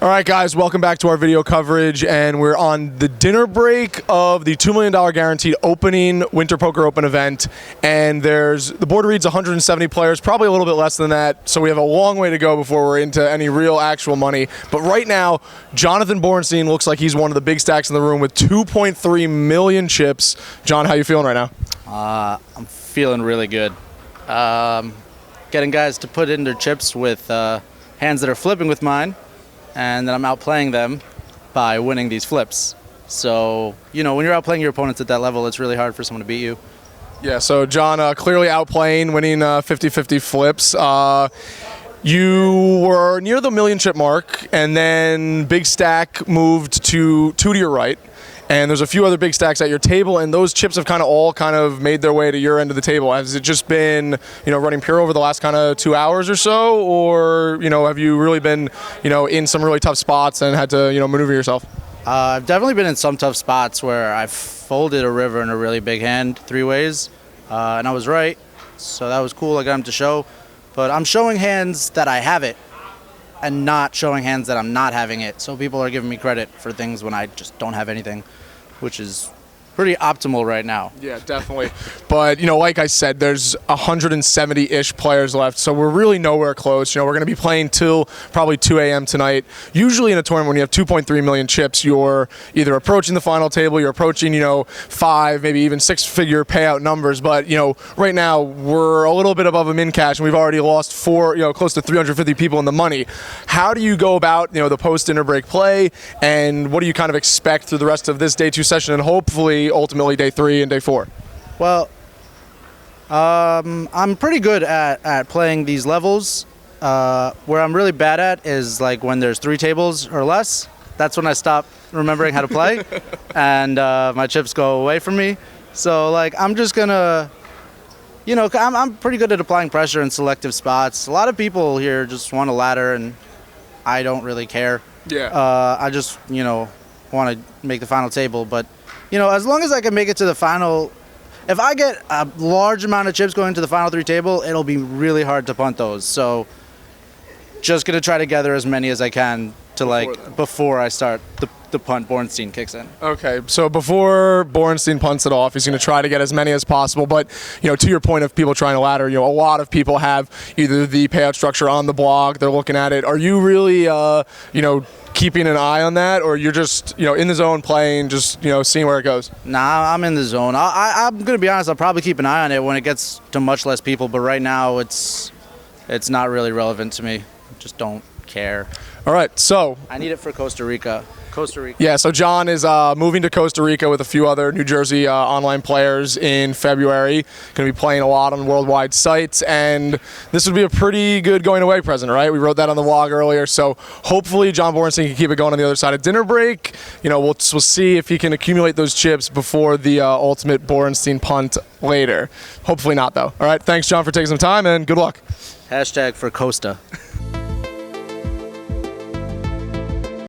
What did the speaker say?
All right, guys, welcome back to our video coverage, and we're on the dinner break of the $2 million guaranteed opening Winter Poker Open event, and the board reads 170 players, probably a little bit less than that, so we have a long way to go before we're into any real actual money. But right now, Jonathan Borenstein looks like he's one of the big stacks in the room with 2.3 million chips. John, how you feeling right now? I'm feeling really good. Getting guys to put in their chips with hands that are flipping with mine, and then I'm outplaying them by winning these flips. So, when you're outplaying your opponents at that level, it's really hard for someone to beat you. Yeah, so John clearly outplaying, winning 50-50 flips. You were near the million chip mark, and then big stack moved to two to your right. And there's a few other big stacks at your table, and those chips have all made their way to your end of the table. Has it just been, running pure over the last 2 hours or so, or, have you really been, in some really tough spots and had to, maneuver yourself? I've definitely been in some tough spots where I've folded a river in a really big hand 3 ways, and I was right, so that was cool. I got him to show, but I'm showing hands that I have it, and not showing hands that I'm not having it. So people are giving me credit for things when I just don't have anything, which is pretty optimal right now. Yeah, definitely. But, like I said, there's 170-ish players left, so we're really nowhere close. We're going to be playing till probably 2 a.m. tonight. Usually in a tournament when you have 2.3 million chips, you're either approaching the final table, you're approaching, 5, maybe even 6-figure payout numbers. But, right now we're a little bit above a min cash, and we've already lost close to 350 people in the money. How do you go about, the post-dinner break play, and what do you kind of expect through the rest of this day 2 session, and hopefully ultimately day 3 and day 4? Well, I'm pretty good at playing these levels. Where I'm really bad at is like when there's 3 tables or less. That's when I stop remembering how to play, and my chips go away from me. So I'm just gonna, I'm pretty good at applying pressure in selective spots. A lot of people here just want a ladder, and I don't really care. Yeah. I just want to make the final table, but as long as I can make it to the final, if I get a large amount of chips going to the final 3 table, it'll be really hard to punt those. So just going to try to gather as many as I can to before I start the punt Borenstein kicks in. Okay, so before Borenstein punts it off, he's going to try to get as many as possible. But, to your point of people trying to ladder, a lot of people have either the payout structure on the blog, they're looking at it. Are you really, keeping an eye on that, or you're just, in the zone playing, just, seeing where it goes? Nah, I'm in the zone. I'm going to be honest, I'll probably keep an eye on it when it gets to much less people, but right now it's not really relevant to me. Just don't care. All right, so I need it for Costa Rica. Yeah, so John is moving to Costa Rica with a few other New Jersey online players in February. Going to be playing a lot on worldwide sites, and this would be a pretty good going away present, right? We wrote that on the vlog earlier, so hopefully John Borenstein can keep it going on the other side of dinner break. We'll see if he can accumulate those chips before the ultimate Borenstein punt later. Hopefully not, though. All right, thanks, John, for taking some time, and good luck. # for Costa.